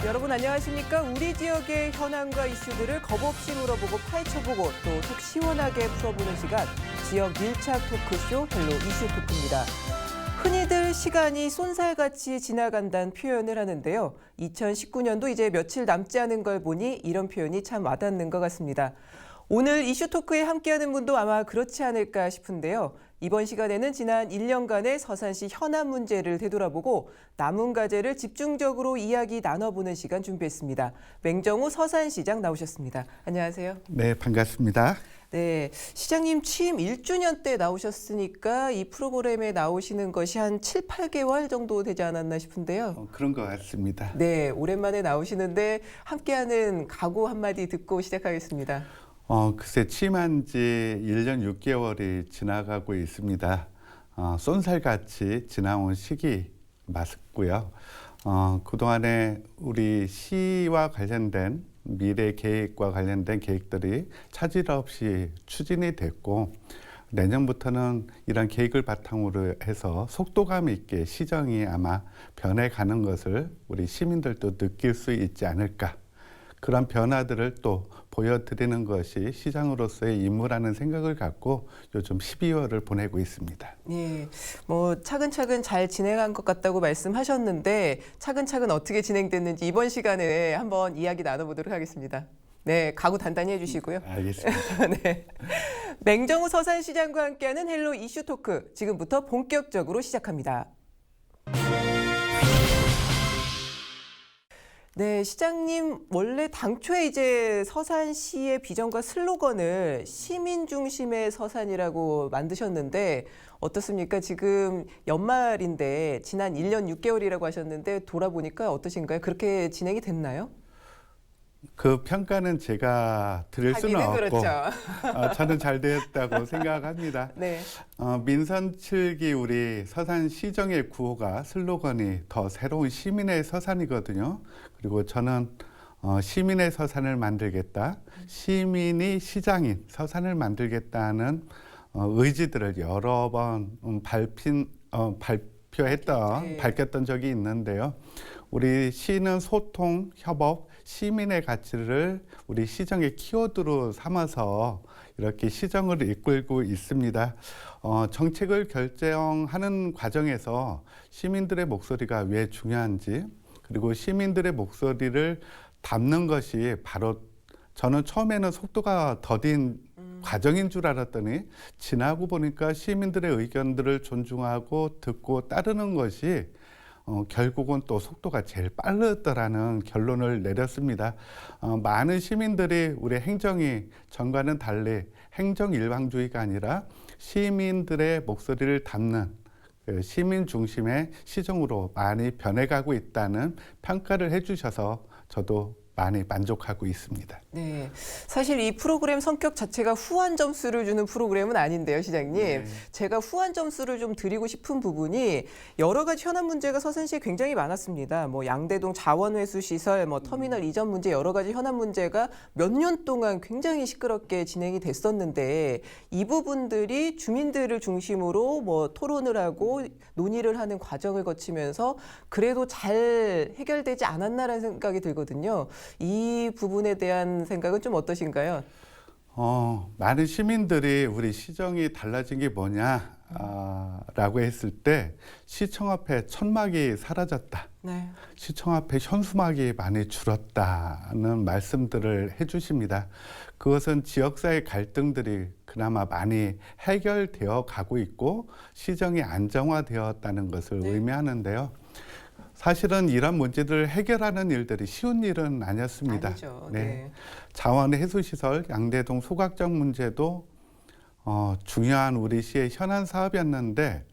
여러분 안녕하십니까? 우리 지역의 현안과 이슈들을 겁없이 물어보고 파헤쳐보고 또 속 시원하게 풀어보는 시간, 지역 밀착 토크쇼 헬로 이슈 토크입니다. 흔히들 시간이 쏜살같이 지나간다는 표현을 하는데요. 2019년도 이제 며칠 남지 않은 걸 보니 이런 표현이 참 와닿는 것 같습니다. 오늘 이슈 토크에 함께하는 분도 아마 그렇지 않을까 싶은데요. 이번 시간에는 지난 1년간의 서산시 현안 문제를 되돌아보고 남은 과제를 집중적으로 이야기 나눠보는 시간 준비했습니다. 맹정우 서산시장 나오셨습니다. 안녕하세요. 네, 반갑습니다. 네, 시장님 취임 1주년 때 나오셨으니까 이 프로그램에 나오시는 것이 한 7, 8개월 정도 되지 않았나 싶은데요. 그런 것 같습니다. 네, 오랜만에 나오시는데 함께하는 각오 한마디 듣고 시작하겠습니다. 글쎄 취임한 지 1년 6개월이 지나가고 있습니다. 쏜살같이 지나온 시기 맞고요. 그동안에 우리 시와 관련된 미래 계획과 관련된 계획들이 차질 없이 추진이 됐고 내년부터는 이런 계획을 바탕으로 해서 속도감 있게 시정이 아마 변해가는 것을 우리 시민들도 느낄 수 있지 않을까. 그런 변화들을 또 보여드리는 것이 시장으로서의 임무라는 생각을 갖고 요즘 12월을 보내고 있습니다. 네, 뭐 차근차근 잘 진행한 것 같다고 말씀하셨는데 차근차근 어떻게 진행됐는지 이번 시간에 한번 이야기 나눠보도록 하겠습니다. 네, 각오 단단히 해주시고요. 알겠습니다. 네, 맹정우 서산시장과 함께하는 헬로 이슈 토크 지금부터 본격적으로 시작합니다. 네, 시장님 원래 당초에 이제 서산시의 비전과 슬로건을 시민 중심의 서산이라고 만드셨는데 어떻습니까? 지금 연말인데 지난 1년 6개월이라고 하셨는데 돌아보니까 어떠신가요? 그렇게 진행이 됐나요? 그 평가는 제가 드릴 수는 없고 그렇죠. 저는 잘 됐다고 생각합니다. 네. 민선 7기 우리 서산시정의 구호가 슬로건이 더 새로운 시민의 서산이거든요. 그리고 저는 시민의 서산을 만들겠다. 시민이 시장인 서산을 만들겠다는 의지들을 여러 번 밝혔던 적이 있는데요. 우리 시는 소통, 협업, 시민의 가치를 우리 시정의 키워드로 삼아서 이렇게 시정을 이끌고 있습니다. 정책을 결정하는 과정에서 시민들의 목소리가 왜 중요한지 그리고 시민들의 목소리를 담는 것이 바로 저는 처음에는 속도가 더딘 과정인 줄 알았더니 지나고 보니까 시민들의 의견들을 존중하고 듣고 따르는 것이 결국은 또 속도가 제일 빠르더라는 결론을 내렸습니다. 많은 시민들이 우리 행정이 전과는 달리 행정 일방주의가 아니라 시민들의 목소리를 담는 시민 중심의 시정으로 많이 변해가고 있다는 평가를 해주셔서 저도 많이 만족하고 있습니다. 네, 사실 이 프로그램 성격 자체가 후한 점수를 주는 프로그램은 아닌데요, 시장님. 네. 제가 후한 점수를 좀 드리고 싶은 부분이 여러 가지 현안 문제가 서산시에 굉장히 많았습니다. 뭐 양대동 자원회수 시설, 뭐 터미널 이전 문제 여러 가지 현안 문제가 몇 년 동안 굉장히 시끄럽게 진행이 됐었는데 이 부분들이 주민들을 중심으로 뭐 토론을 하고 논의를 하는 과정을 거치면서 그래도 잘 해결되지 않았나라는 생각이 들거든요. 이 부분에 대한 생각은 좀 어떠신가요? 많은 시민들이 우리 시정이 달라진 게 뭐냐 라고 했을 때 시청 앞에 천막이 사라졌다. 네. 시청 앞에 현수막이 많이 줄었다는 말씀들을 해주십니다. 그것은 지역사회 갈등들이 그나마 많이 해결되어 가고 있고 시정이 안정화되었다는 것을 의미하는데요. 사실은 이런 문제들을 해결하는 일들이 쉬운 일은 아니었습니다. 아니죠. 네. 네. 자원 해수시설 양대동 소각장 문제도 중요한 우리 시의 현안 사업이었는데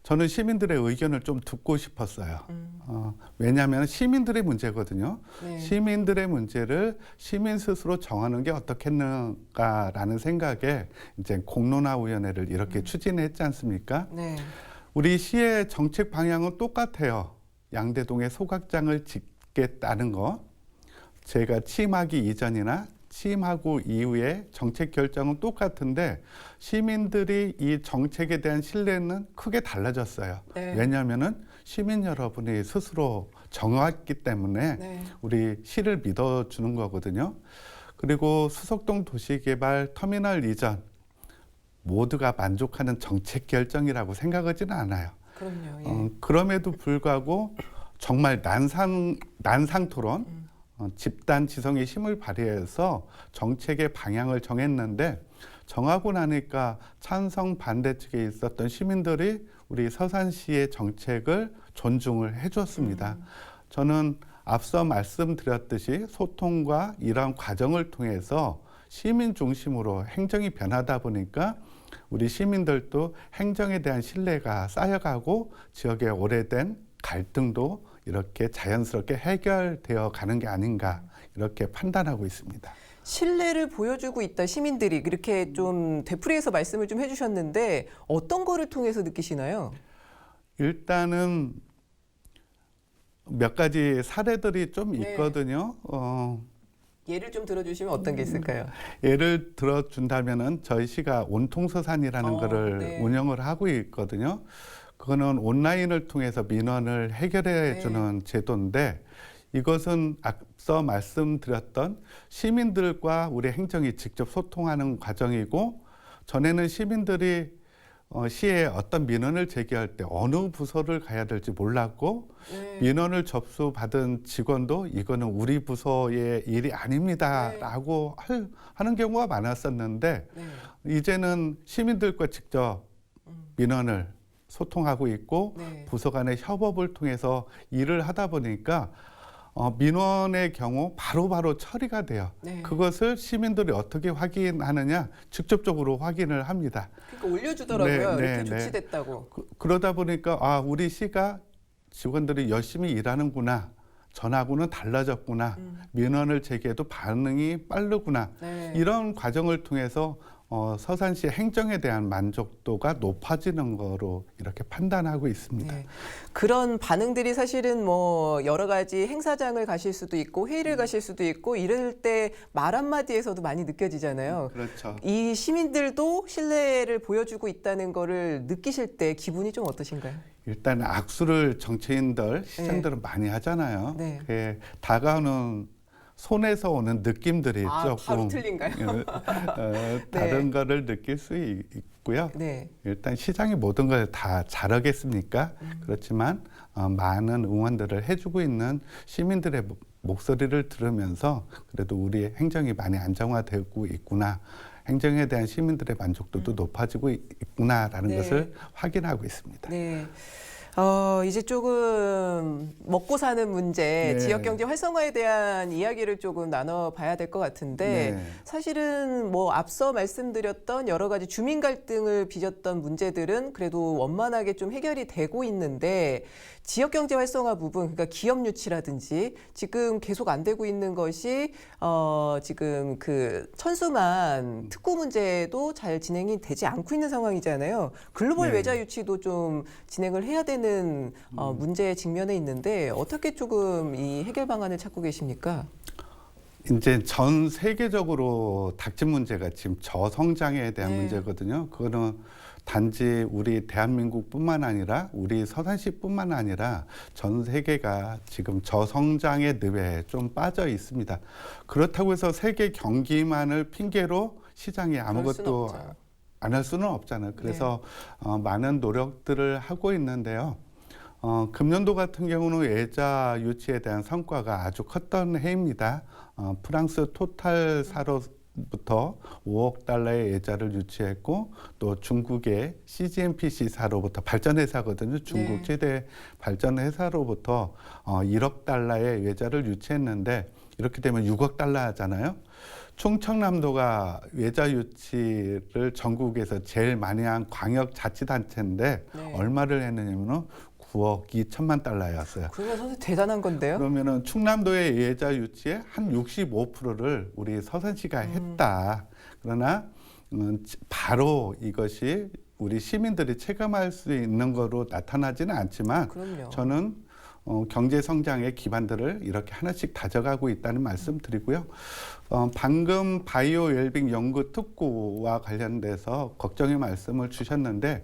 저는 시민들의 의견을 좀 듣고 싶었어요. 왜냐하면 시민들의 문제거든요. 네. 시민들의 문제를 시민 스스로 정하는 게 어떻겠는가라는 생각에 이제 공론화위원회를 이렇게 추진했지 않습니까? 네. 우리 시의 정책 방향은 똑같아요. 양대동에 소각장을 짓겠다는 거. 제가 취임하기 이전이나 취임하고 이후에 정책 결정은 똑같은데 시민들이 이 정책에 대한 신뢰는 크게 달라졌어요. 네. 왜냐하면은 시민 여러분이 스스로 정했기 때문에 네. 우리 시를 믿어주는 거거든요. 그리고 수석동 도시개발 터미널 이전 모두가 만족하는 정책 결정이라고 생각하지는 않아요. 그럼요. 예. 그럼에도 불구하고 정말 난상 토론, 집단 지성의 힘을 발휘해서 정책의 방향을 정했는데 정하고 나니까 찬성 반대 측에 있었던 시민들이 우리 서산시의 정책을 존중을 해줬습니다. 저는 앞서 말씀드렸듯이 소통과 이러한 과정을 통해서 시민 중심으로 행정이 변하다 보니까 우리 시민들도 행정에 대한 신뢰가 쌓여가고 지역의 오래된 갈등도 이렇게 자연스럽게 해결되어 가는 게 아닌가 이렇게 판단하고 있습니다. 신뢰를 보여주고 있다 시민들이 그렇게 좀 되풀이해서 말씀을 좀 해주셨는데 어떤 거를 통해서 느끼시나요? 일단은 몇 가지 사례들이 좀 네. 있거든요. 예를 좀 들어주시면 어떤 게 있을까요? 예를 들어준다면은 저희 시가 온통서산이라는 거를 네. 운영을 하고 있거든요. 그거는 온라인을 통해서 민원을 해결해 주는 제도인데 이것은 앞서 말씀드렸던 시민들과 우리 행정이 직접 소통하는 과정이고 전에는 시민들이 시에 어떤 민원을 제기할 때 어느 부서를 가야 될지 몰랐고 민원을 접수받은 직원도 이거는 우리 부서의 일이 아닙니다라고 하는 경우가 많았었는데 이제는 시민들과 직접 민원을 소통하고 있고 부서 간의 협업을 통해서 일을 하다 보니까 민원의 경우 바로바로 처리가 돼요. 그것을 시민들이 어떻게 확인하느냐 직접적으로 확인을 합니다. 그러니까 올려주더라고요. 이렇게 조치됐다고. 그러다 보니까 우리 시가 직원들이 열심히 일하는구나. 전하고는 달라졌구나. 민원을 제기해도 반응이 빠르구나. 이런 과정을 통해서 서산시 행정에 대한 만족도가 높아지는 거로 이렇게 판단하고 있습니다. 네. 그런 반응들이 사실은 뭐 여러 가지 행사장을 가실 수도 있고 회의를 가실 수도 있고 이럴 때 말 한마디에서도 많이 느껴지잖아요. 그렇죠. 이 시민들도 신뢰를 보여주고 있다는 거를 느끼실 때 기분이 좀 어떠신가요? 일단 악수를 정치인들, 시장들은 많이 하잖아요. 다가오는 손에서 오는 느낌들이 조금 바로 틀린가요? 다른 거를 느낄 수 있고요. 일단 시장이 모든 걸 다 잘하겠습니까? 그렇지만 많은 응원들을 해주고 있는 시민들의 목소리를 들으면서 그래도 우리 행정이 많이 안정화되고 있구나. 행정에 대한 시민들의 만족도도 높아지고 있구나라는 것을 확인하고 있습니다. 이제 조금 먹고 사는 문제, 지역경제 활성화에 대한 이야기를 조금 나눠봐야 될 것 같은데 사실은 뭐 앞서 말씀드렸던 여러 가지 주민 갈등을 빚었던 문제들은 그래도 원만하게 좀 해결이 되고 있는데 지역경제 활성화 부분, 그러니까 기업 유치라든지 지금 계속 안 되고 있는 것이 지금 그 천수만 특구 문제도 잘 진행이 되지 않고 있는 상황이잖아요. 글로벌 외자 유치도 좀 진행을 해야 되는 문제에 직면해 있는데 어떻게 조금 이 해결 방안을 찾고 계십니까? 이제 전 세계적으로 닥친 문제가 지금 저성장에 대한 문제거든요. 그거는 단지 우리 대한민국뿐만 아니라 우리 서산시뿐만 아니라 전 세계가 지금 저성장의 늪에 좀 빠져 있습니다. 그렇다고 해서 세계 경기만을 핑계로 시장이 아무것도 안 할 수는 없잖아요. 그래서 많은 노력들을 하고 있는데요. 금년도 같은 경우는 외자 유치에 대한 성과가 아주 컸던 해입니다. 프랑스 토탈사로부터 5억 달러의 예자를 유치했고 또 중국의 CGNPC사로부터 발전회사거든요. 중국 최대 발전회사로부터 1억 달러의 외자를 유치했는데 이렇게 되면 6억 달러 하잖아요. 충청남도가 외자 유치를 전국에서 제일 많이 한 광역자치단체인데 얼마를 했느냐면은 9억 2천만 달러였어요. 그러면 선생님 대단한 건데요? 그러면은 충남도의 예자 유치의 한 65%를 우리 서산시가 했다. 그러나 바로 이것이 우리 시민들이 체감할 수 있는 거로 나타나지는 않지만 저는 경제 성장의 기반들을 이렇게 하나씩 다져가고 있다는 말씀 드리고요. 방금 바이오 웰빙 연구 특구와 관련돼서 걱정의 말씀을 주셨는데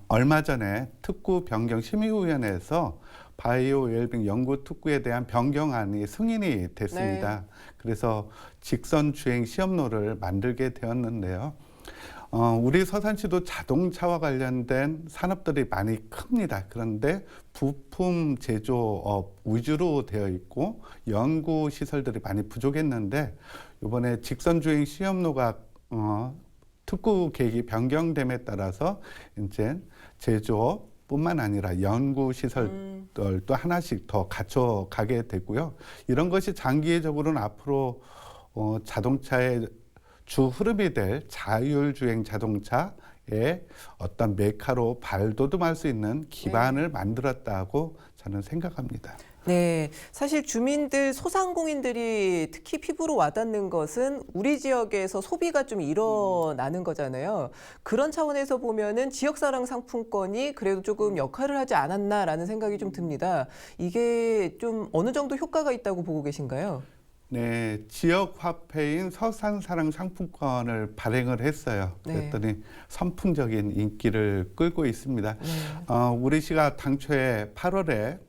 얼마 전에 특구 변경 심의위원회에서 바이오 웰빙 연구 특구에 대한 변경안이 승인이 됐습니다. 네. 그래서 직선 주행 시험로를 만들게 되었는데요. 우리 서산시도 자동차와 관련된 산업들이 많이 큽니다. 그런데 부품 제조업 위주로 되어 있고 연구 시설들이 많이 부족했는데 이번에 직선 주행 시험로가 특구 계획이 변경됨에 따라서 이제 제조업뿐만 아니라 연구 시설들도 하나씩 더 갖춰가게 되고요. 이런 것이 장기적으로는 앞으로 자동차의 주 흐름이 될 자율주행 자동차의 어떤 메카로 발돋움할 수 있는 기반을 만들었다고 저는 생각합니다. 네, 사실 주민들, 소상공인들이 특히 피부로 와닿는 것은 우리 지역에서 소비가 좀 일어나는 거잖아요. 그런 차원에서 보면은 지역사랑 상품권이 그래도 조금 역할을 하지 않았나라는 생각이 좀 듭니다. 이게 좀 어느 정도 효과가 있다고 보고 계신가요? 네, 지역 화폐인 서산사랑 상품권을 발행을 했어요. 네. 그랬더니 선풍적인 인기를 끌고 있습니다. 네. 우리 시가 당초에 8월에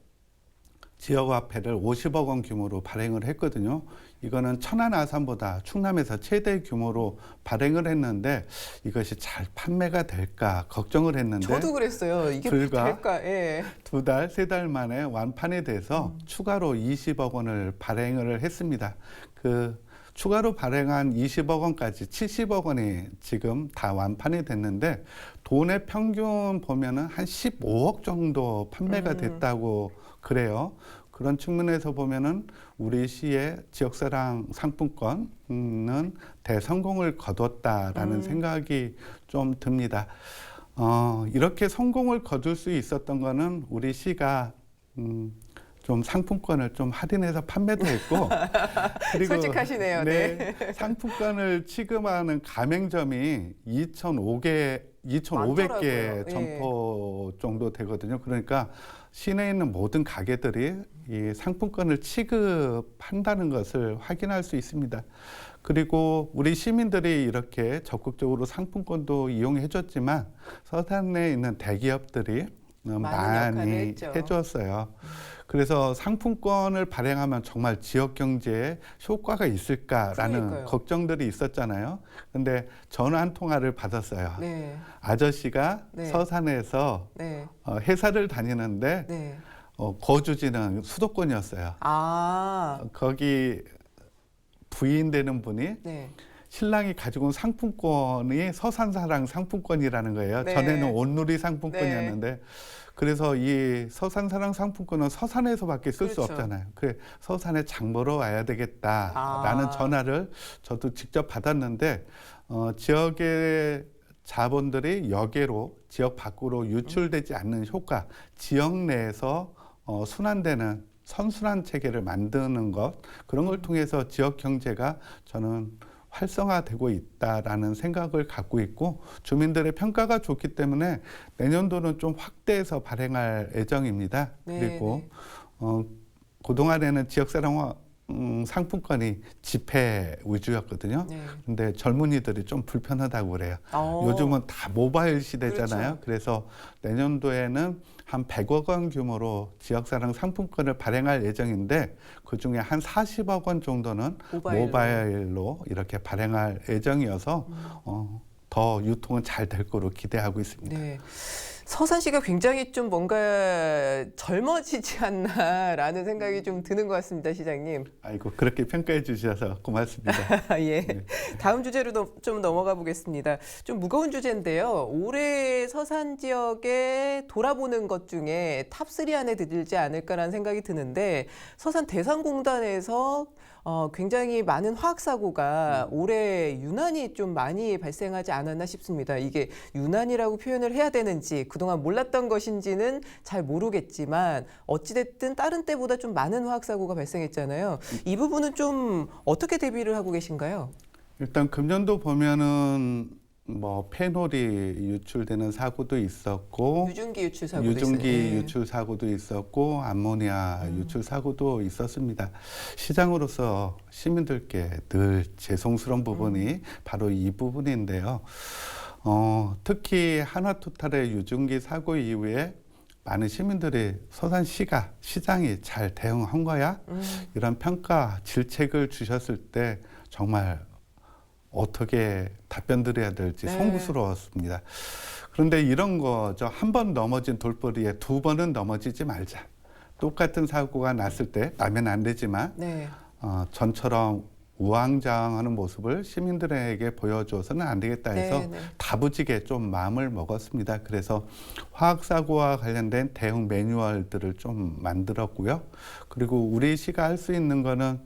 지역 화폐를 50억 원 규모로 발행을 했거든요. 이거는 천안 아산보다 충남에서 최대 규모로 발행을 했는데 이것이 잘 판매가 될까 걱정을 했는데 저도 그랬어요. 이게 불과 될까? 예. 2달, 3달 만에 완판이 돼서 추가로 20억 원을 발행을 했습니다. 그 추가로 발행한 20억 원까지 70억 원이 지금 다 완판이 됐는데 돈의 평균 보면은 한 15억 정도 판매가 됐다고 그래요. 그런 측면에서 보면은 우리 시의 지역사랑 상품권은 대성공을 거뒀다라는 생각이 좀 듭니다. 이렇게 성공을 거둘 수 있었던 거는 우리 시가 좀 상품권을 좀 할인해서 판매도 했고 그리고 솔직하시네요. 네, 상품권을 취급하는 가맹점이 2,500개 많더라고요. 점포 정도 되거든요. 그러니까 시내에 있는 모든 가게들이 이 상품권을 취급한다는 것을 확인할 수 있습니다. 그리고 우리 시민들이 이렇게 적극적으로 상품권도 이용해 줬지만 서산에 있는 대기업들이 많이 해줬어요. 그래서 상품권을 발행하면 정말 지역 경제에 효과가 있을까라는 그러니까요. 걱정들이 있었잖아요. 근데 전화 한 통화를 받았어요. 네. 아저씨가 네. 서산에서 네. 회사를 다니는데 네. 거주지는 수도권이었어요. 아. 거기 부인 되는 분이 네. 신랑이 가지고 온 상품권이 서산사랑 상품권이라는 거예요. 네. 전에는 온누리 상품권이었는데 그래서 이 서산사랑 상품권은 서산에서밖에 쓸 수 그렇죠. 없잖아요. 그래 서산에 장 보러 와야 되겠다라는 전화를 저도 직접 받았는데 지역의 자본들이 여계로 지역 밖으로 유출되지 않는 효과, 지역 내에서 순환되는 선순환 체계를 만드는 것 그런 걸 통해서 지역 경제가 저는 활성화되고 있다라는 생각을 갖고 있고 주민들의 평가가 좋기 때문에 내년도는 좀 확대해서 발행할 예정입니다. 네, 그리고 네. 그동안에는 지역사랑 상품권이 지폐 위주였거든요. 네. 근데 젊은이들이 좀 불편하다고 그래요. 어. 요즘은 다 모바일 시대잖아요. 그렇죠. 그래서 내년도에는 한 100억 원 규모로 지역사랑 상품권을 발행할 예정인데 그중에 한 40억 원 정도는 모바일로 이렇게 발행할 예정이어서 더 유통은 잘 될 거로 기대하고 있습니다. 네. 서산시가 굉장히 좀 뭔가 젊어지지 않나라는 생각이 좀 드는 것 같습니다, 시장님. 아이고 그렇게 평가해 주셔서 고맙습니다. 예. 네. 다음 주제로 좀 넘어가 보겠습니다. 좀 무거운 주제인데요. 올해 서산 지역에 돌아보는 것 중에 탑3 안에 들지 않을까라는 생각이 드는데 서산 대산공단에서 굉장히 많은 화학 사고가 올해 유난히 좀 많이 발생하지 않았나 싶습니다. 이게 유난이라고 표현을 해야 되는지 그동안 몰랐던 것인지는 잘 모르겠지만 어찌됐든 다른 때보다 좀 많은 화학 사고가 발생했잖아요. 이 부분은 좀 어떻게 대비를 하고 계신가요? 일단 금년도 보면은 뭐 페놀이 유출되는 사고도 있었고 유증기 유출 사고도 유증기 있어요. 예. 유출 사고도 있었고 암모니아 유출 사고도 있었습니다. 시장으로서 시민들께 늘 죄송스러운 부분이 바로 이 부분인데요. 특히 한화토탈의 유증기 사고 이후에 많은 시민들이 서산시가 시장이 잘 대응한 거야? 이런 평가 질책을 주셨을 때 정말 어떻게 답변 드려야 될지 네. 송구스러웠습니다. 그런데 이런 거죠. 한 번 넘어진 돌부리에 두 번은 넘어지지 말자. 똑같은 사고가 났을 때 나면 안 되지만 네. 전처럼 우왕좌왕하는 모습을 시민들에게 보여줘서는 안 되겠다 해서 네, 네. 다부지게 좀 마음을 먹었습니다. 그래서 화학사고와 관련된 대응 매뉴얼들을 좀 만들었고요. 그리고 우리 시가 할 수 있는 거는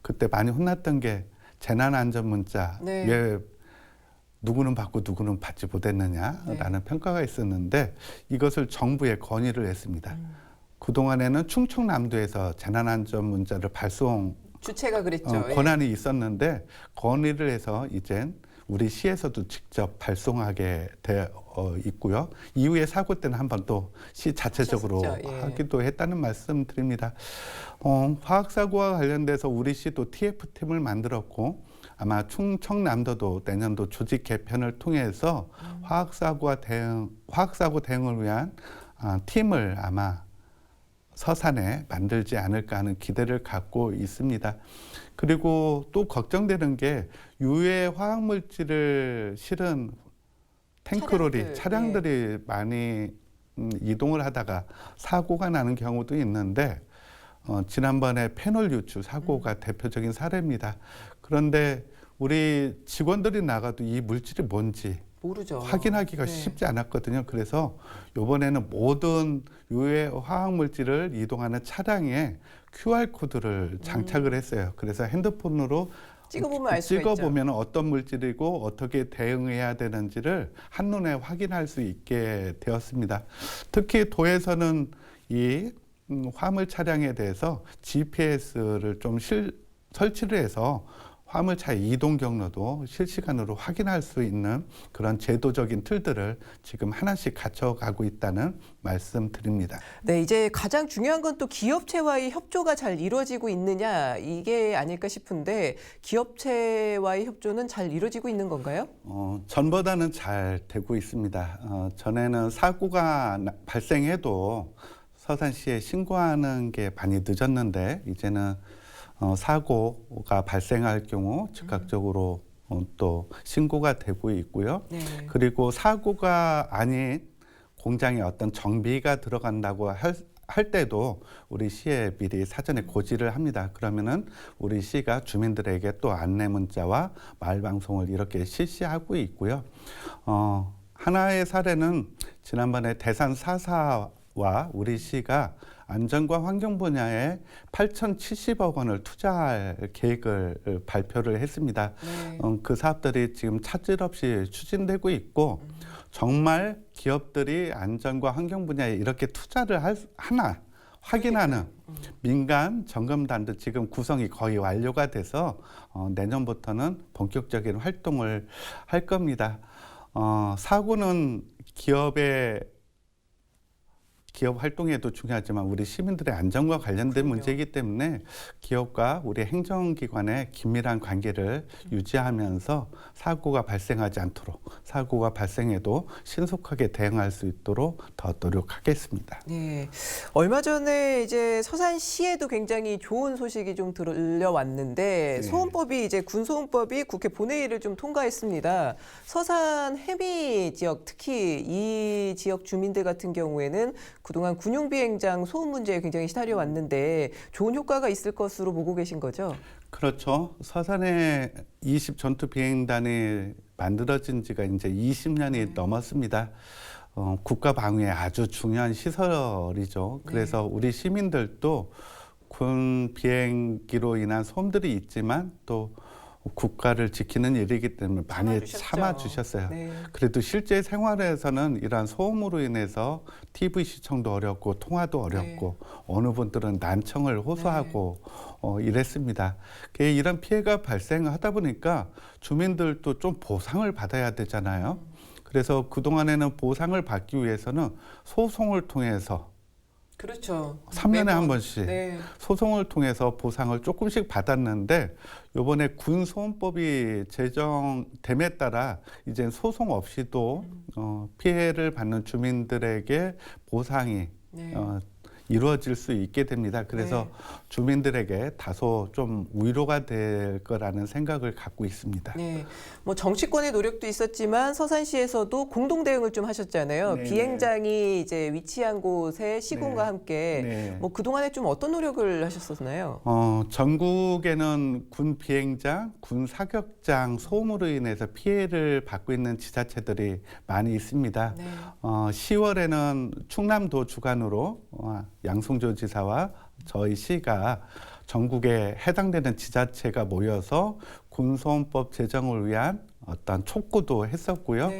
그때 많이 혼났던 게 재난안전문자 네. 왜 누구는 받고 누구는 받지 못했느냐라는 평가가 있었는데 이것을 정부에 건의를 했습니다. 그동안에는 충청남도에서 재난안전문자를 발송 주체가 그랬죠. 예. 권한이 있었는데 건의를 해서 이젠 우리 시에서도 직접 발송하게 되어 있고요. 이후에 사고 때는 한번 또 시 자체적으로 하셨었죠. 예. 하기도 했다는 말씀 드립니다. 화학사고와 관련돼서 우리 시도 TF팀을 만들었고 아마 충청남도도 내년도 조직 개편을 통해서 화학사고 대응을 위한 팀을 아마 서산에 만들지 않을까 하는 기대를 갖고 있습니다. 그리고 또 걱정되는 게 유해 화학물질을 실은 탱크로리, 차량들이 많이 이동을 하다가 사고가 나는 경우도 있는데 지난번에 페놀 유출 사고가 대표적인 사례입니다. 그런데 우리 직원들이 나가도 이 물질이 뭔지 모르죠. 확인하기가 네. 쉽지 않았거든요. 그래서 이번에는 모든 유해 화학 물질을 이동하는 차량에 QR 코드를 장착을 했어요. 그래서 핸드폰으로 찍어보면 알 수가 있죠. 찍어보면 어떤 물질이고 어떻게 대응해야 되는지를 한눈에 확인할 수 있게 되었습니다. 특히 도에서는 이 화물 차량에 대해서 GPS를 좀 설치를 해서 화물차의 이동 경로도 실시간으로 확인할 수 있는 그런 제도적인 틀들을 지금 하나씩 갖춰가고 있다는 말씀 드립니다. 네, 이제 가장 중요한 건 또 기업체와의 협조가 잘 이루어지고 있느냐 이게 아닐까 싶은데 기업체와의 협조는 잘 이루어지고 있는 건가요? 전보다는 잘 되고 있습니다. 전에는 사고가 발생해도 서산시에 신고하는 게 많이 늦었는데 이제는 사고가 발생할 경우 즉각적으로 또 신고가 되고 있고요. 네. 그리고 사고가 아닌 공장에 어떤 정비가 들어간다고 할 때도 우리 시에 미리 사전에 고지를 합니다. 그러면은 우리 시가 주민들에게 또 안내 문자와 마을 방송을 이렇게 실시하고 있고요. 하나의 사례는 지난번에 대산 4사와 우리 시가 안전과 환경 분야에 8,070억 원을 투자할 계획을 발표를 했습니다. 네. 그 사업들이 지금 차질 없이 추진되고 있고 정말 기업들이 안전과 환경 분야에 이렇게 투자를 하나 확인하는 민간 점검단도 지금 구성이 거의 완료가 돼서 내년부터는 본격적인 활동을 할 겁니다. 사고는 기업 활동에도 중요하지만 우리 시민들의 안전과 관련된 문제이기 때문에 기업과 우리 행정기관의 긴밀한 관계를 유지하면서 사고가 발생하지 않도록 사고가 발생해도 신속하게 대응할 수 있도록 더 노력하겠습니다. 네. 얼마 전에 이제 서산시에도 굉장히 좋은 소식이 좀 들려왔는데 네. 소음법이 이제 군소음법이 국회 본회의를 좀 통과했습니다. 서산 해미 지역 특히 이 지역 주민들 같은 경우에는 그동안 군용비행장 소음 문제에 굉장히 시달려 왔는데 좋은 효과가 있을 것으로 보고 계신 거죠? 그렇죠. 서산에 20 전투 비행단이 만들어진 지가 이제 20년이 넘었습니다. 국가 방위에 아주 중요한 시설이죠. 그래서 우리 시민들도 군 비행기로 인한 소음들이 있지만 또 국가를 지키는 일이기 때문에 많이 참아주셨어요. 네. 그래도 실제 생활에서는 이러한 소음으로 인해서 TV 시청도 어렵고 통화도 어렵고 어느 분들은 난청을 호소하고 이랬습니다. 이런 피해가 발생하다 보니까 주민들도 좀 보상을 받아야 되잖아요. 그래서 그동안에는 보상을 받기 위해서는 소송을 통해서 그렇죠. 3년에 매번. 한 번씩 소송을 통해서 보상을 조금씩 받았는데 이번에 군소음법이 제정됨에 따라 이제 소송 없이도 피해를 받는 주민들에게 보상이 이루어질 수 있게 됩니다. 그래서 주민들에게 다소 좀 위로가 될 거라는 생각을 갖고 있습니다. 네, 뭐 정치권의 노력도 있었지만 서산시에서도 공동 대응을 좀 하셨잖아요. 네, 비행장이 이제 위치한 곳에 시군과 함께 뭐 그동안에 좀 어떤 노력을 하셨었나요? 전국에는 군 비행장, 군 사격장 소음으로 인해서 피해를 받고 있는 지자체들이 많이 있습니다. 10월에는 충남도 주관으로 양승조 지사와 저희 시가 전국에 해당되는 지자체가 모여서 군소음법 제정을 위한 어떤 촉구도 했었고요.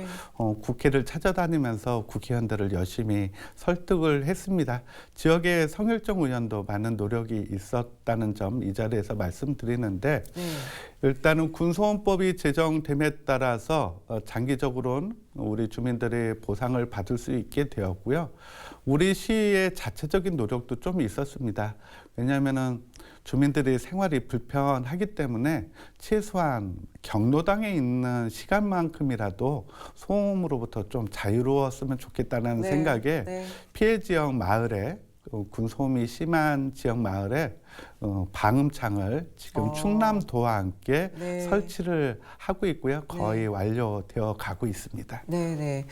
국회를 찾아다니면서 국회의원들을 열심히 설득을 했습니다. 지역의 성일정 의원도 많은 노력이 있었다는 점 이 자리에서 말씀드리는데 일단은 군소음법이 제정됨에 따라서 장기적으로는 우리 주민들이 보상을 받을 수 있게 되었고요. 우리 시의 자체적인 노력도 좀 있었습니다. 왜냐하면은 주민들이 생활이 불편하기 때문에 최소한 경로당에 있는 시간만큼이라도 소음으로부터 좀 자유로웠으면 좋겠다는 생각에 피해 지역 마을에 군소음이 심한 지역 마을에 방음창을 지금 충남도와 함께 설치를 하고 있고요. 거의 완료되어 가고 있습니다. 네네.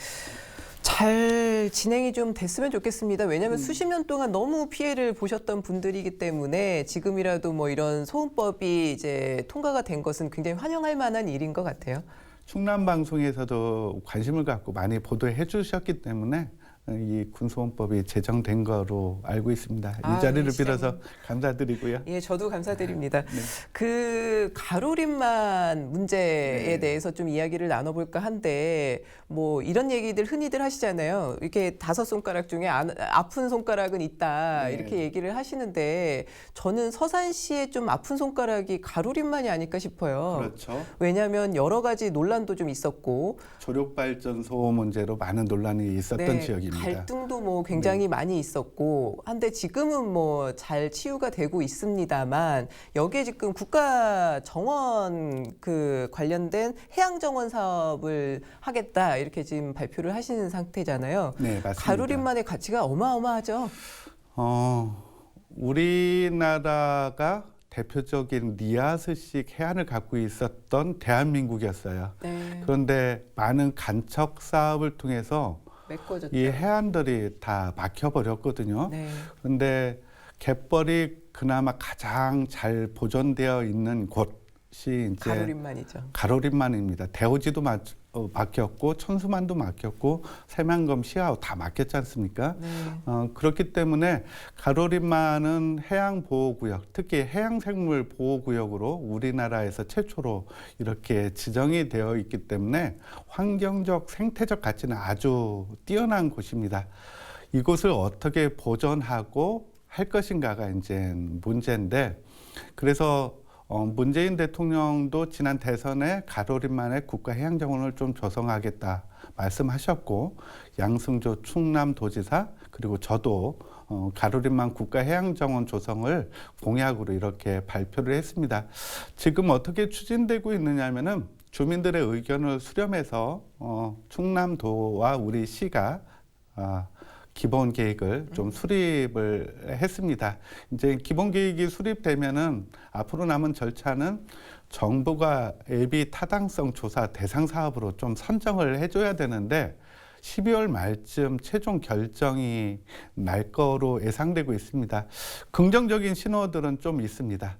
잘 진행이 좀 됐으면 좋겠습니다. 왜냐하면 수십 년 동안 너무 피해를 보셨던 분들이기 때문에 지금이라도 뭐 이런 소음법이 이제 통과가 된 것은 굉장히 환영할 만한 일인 것 같아요. 충남 방송에서도 관심을 갖고 많이 보도해 주셨기 때문에 이 군소음법이 제정된 거로 알고 있습니다. 이 자리를 빌어서 감사드리고요. 예, 저도 감사드립니다. 그 가로림만 문제에 대해서 좀 이야기를 나눠볼까 한데 뭐 이런 얘기들 흔히들 하시잖아요. 이렇게 5손가락 중에 아픈 손가락은 있다 이렇게 얘기를 하시는데 저는 서산시의 좀 아픈 손가락이 가로림만이 아닐까 싶어요. 그렇죠. 왜냐하면 여러 가지 논란도 좀 있었고 조력발전소 문제로 많은 논란이 있었던 지역입니다. 갈등도 뭐 굉장히 많이 있었고 한데 지금은 뭐 잘 치유가 되고 있습니다만 여기에 지금 국가 정원 그 관련된 해양 정원 사업을 하겠다 이렇게 지금 발표를 하시는 상태잖아요. 네, 맞습니다. 가로림만의 가치가 어마어마하죠. 우리나라가 대표적인 리아스식 해안을 갖고 있었던 대한민국이었어요. 그런데 많은 간척 사업을 통해서 메꿔졌죠. 이 해안들이 다 막혀버렸거든요. 그런데 갯벌이 그나마 가장 잘 보존되어 있는 곳이 이제 가로림만이죠. 가로림만입니다. 대오지도 막혔고 천수만도 막혔고 새만금 시아호 다 막혔지 않습니까? 그렇기 때문에 가로림만은 해양보호구역, 특히 해양생물보호구역으로 우리나라에서 최초로 이렇게 지정이 되어 있기 때문에 환경적, 생태적 가치는 아주 뛰어난 곳입니다. 이곳을 어떻게 보존하고 할 것인가가 이제 문제인데 그래서 문재인 대통령도 지난 대선에 가로림만의 국가해양정원을 좀 조성하겠다 말씀하셨고 양승조 충남도지사 그리고 저도 가로림만 국가해양정원 조성을 공약으로 이렇게 발표를 했습니다. 지금 어떻게 추진되고 있느냐면은 주민들의 의견을 수렴해서 충남도와 우리 시가 기본 계획을 좀 수립을 했습니다. 이제 기본 계획이 수립되면은 앞으로 남은 절차는 정부가 예비 타당성 조사 대상 사업으로 좀 선정을 해줘야 되는데 12월 말쯤 최종 결정이 날 거로 예상되고 있습니다. 긍정적인 신호들은 좀 있습니다.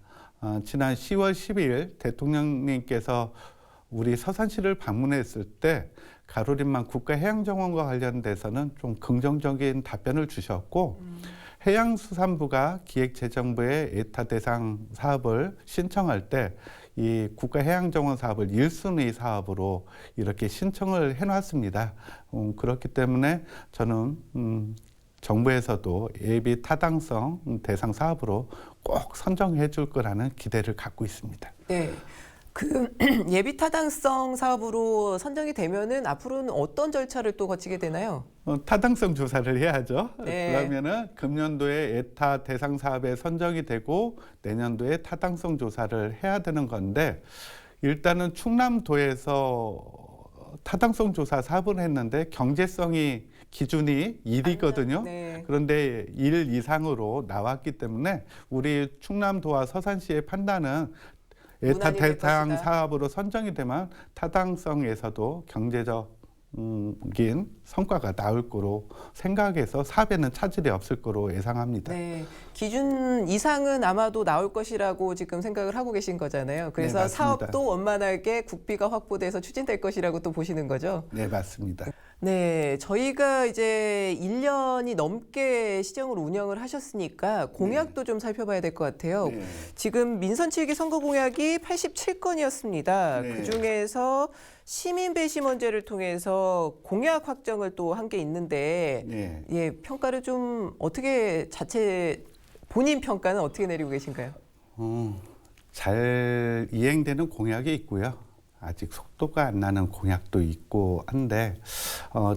지난 10월 12일 대통령님께서 우리 서산시를 방문했을 때 가로림만 국가해양정원과 관련돼서는 좀 긍정적인 답변을 주셨고 해양수산부가 기획재정부에 예타 대상 사업을 신청할 때 이 국가해양정원 사업을 1순위 사업으로 이렇게 신청을 해놨습니다. 그렇기 때문에 저는 정부에서도 예비 타당성 대상 사업으로 꼭 선정해 줄 거라는 기대를 갖고 있습니다. 네. 그 예비 타당성 사업으로 선정이 되면은 앞으로는 어떤 절차를 또 거치게 되나요? 타당성 조사를 해야죠. 네. 그러면은 금년도에 예타 대상 사업에 선정이 되고 내년도에 타당성 조사를 해야 되는 건데 일단은 충남도에서 타당성 조사 사업을 했는데 경제성이 기준이 1이거든요. 네. 그런데 1 이상으로 나왔기 때문에 우리 충남도와 서산시의 판단은 예타 무난히 될 대상 것이다. 사업으로 선정이 되면 타당성에서도 경제적인 성과가 나올 거로 생각해서 사업에는 차질이 없을 거로 예상합니다. 네. 기준 이상은 아마도 나올 것이라고 지금 생각을 하고 계신 거잖아요. 그래서 네, 맞습니다. 사업도 원만하게 국비가 확보돼서 추진될 것이라고 또 보시는 거죠. 네, 맞습니다. 네, 저희가 이제 1년이 넘게 시정을 운영을 하셨으니까 공약도 좀 살펴봐야 될 것 같아요. 네. 지금 민선 7기 선거 공약이 87건이었습니다. 네. 그중에서 시민 배심원제를 통해서 공약 확정을 또 한 게 있는데 네. 예, 평가를 좀 어떻게 본인 평가는 어떻게 내리고 계신가요? 잘 이행되는 공약이 있고요. 아직 속도가 안 나는 공약도 있고 한데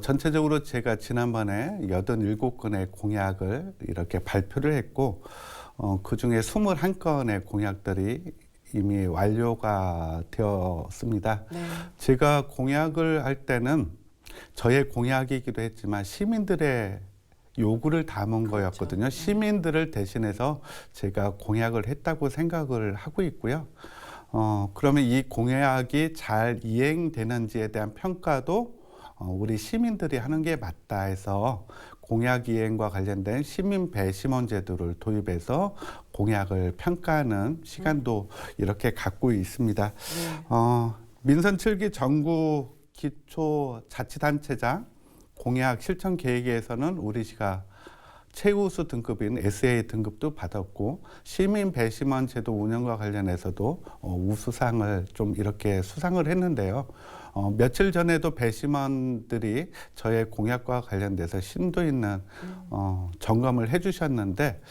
전체적으로 제가 지난번에 87건의 공약을 이렇게 발표를 했고 그중에 21건의 공약들이 이미 완료가 되었습니다. 네. 제가 공약을 할 때는 저의 공약이기도 했지만 시민들의 요구를 담은 거였거든요. 시민들을 대신해서 제가 공약을 했다고 생각을 하고 있고요. 그러면 이 공약이 잘 이행되는지에 대한 평가도 우리 시민들이 하는 게 맞다 해서 공약 이행과 관련된 시민 배심원 제도를 도입해서 공약을 평가하는 시간도 이렇게 갖고 있습니다. 민선 7기 전국 기초자치단체장 공약 실천 계획에서는 우리 시가 최우수 등급인 SA 등급도 받았고 시민 배심원 제도 운영과 관련해서도 우수상을 좀 이렇게 수상을 했는데요. 며칠 전에도 배심원들이 저의 공약과 관련돼서 심도 있는 점검을 해주셨는데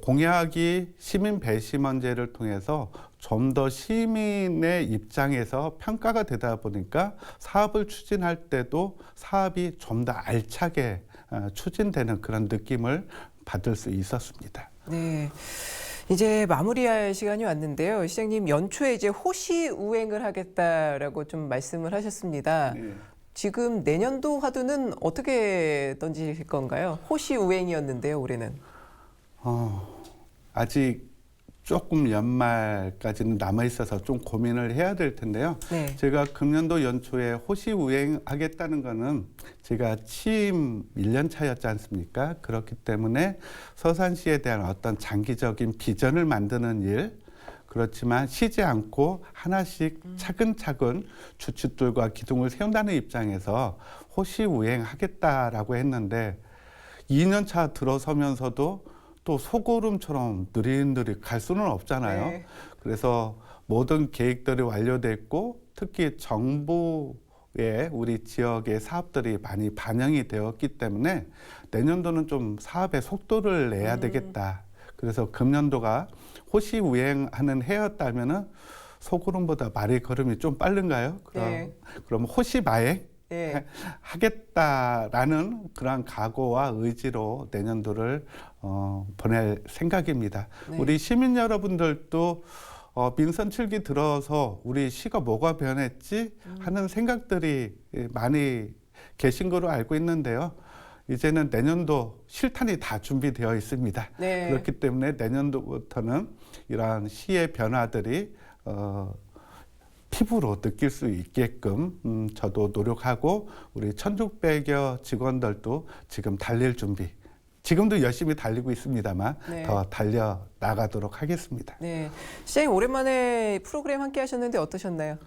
공약이 시민 배심원제를 통해서 좀 더 시민의 입장에서 평가가 되다 보니까 사업을 추진할 때도 사업이 좀 더 알차게 추진되는 그런 느낌을 받을 수 있었습니다. 네. 이제 마무리할 시간이 왔는데요. 시장님 연초에 이제 호시우행을 하겠다라고 좀 말씀을 하셨습니다. 네. 지금 내년도 화두는 어떻게 던지실 건가요? 호시우행이었는데요, 올해는. 아직 조금 연말까지는 남아 있어서 좀 고민을 해야 될 텐데요. 네. 제가 금년도 연초에 호시우행하겠다는 거는 제가 취임 1년 차였지 않습니까? 그렇기 때문에 서산시에 대한 어떤 장기적인 비전을 만드는 일, 그렇지만 쉬지 않고 하나씩 차근차근 주춧돌과 기둥을 세운다는 입장에서 호시우행하겠다라고 했는데 2년 차 들어서면서도 또 소고름처럼 느릿느릿 갈 수는 없잖아요. 네. 그래서 모든 계획들이 완료됐고 특히 정부의 우리 지역의 사업들이 많이 반영이 되었기 때문에 내년도는 좀 사업의 속도를 내야 되겠다. 그래서 금년도가 호시우행하는 해였다면은 소구름보다 말의 걸음이 좀 빠른가요? 그럼 호시마행? 네. 하겠다라는 그런 각오와 의지로 내년도를 보낼 생각입니다. 네. 우리 시민 여러분들도 민선 7기 들어서 우리 시가 뭐가 변했지 하는 생각들이 많이 계신 거로 알고 있는데요. 이제는 내년도 실탄이 다 준비되어 있습니다. 네. 그렇기 때문에 내년도부터는 이러한 시의 변화들이 피부로 느낄 수 있게끔 저도 노력하고 우리 1600여 직원들도 지금 달릴 준비, 지금도 열심히 달리고 있습니다만 네. 더 달려 나가도록 하겠습니다. 네. 시장님 오랜만에 프로그램 함께 하셨는데 어떠셨나요?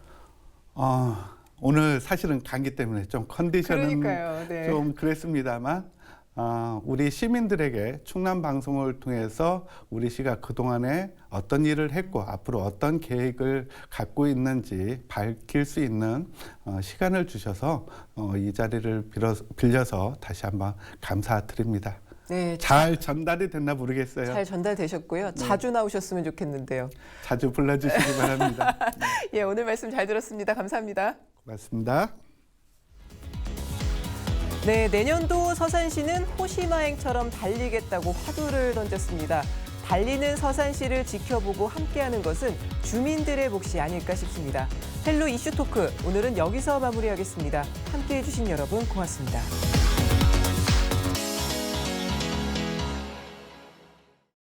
오늘 사실은 감기 때문에 좀 컨디션은 그러니까요. 네. 좀 그랬습니다만 우리 시민들에게 충남 방송을 통해서 우리 시가 그동안에 어떤 일을 했고 앞으로 어떤 계획을 갖고 있는지 밝힐 수 있는 시간을 주셔서 이 자리를 빌려서 다시 한번 감사드립니다. 네, 잘 전달이 됐나 모르겠어요. 잘 전달되셨고요. 자주 나오셨으면 좋겠는데요. 자주 불러주시기 바랍니다. 예, 오늘 말씀 잘 들었습니다. 감사합니다. 고맙습니다. 네, 내년도 서산시는 호시마행처럼 달리겠다고 화두를 던졌습니다. 달리는 서산시를 지켜보고 함께하는 것은 주민들의 몫이 아닐까 싶습니다. 헬로 이슈 토크, 오늘은 여기서 마무리하겠습니다. 함께해 주신 여러분 고맙습니다.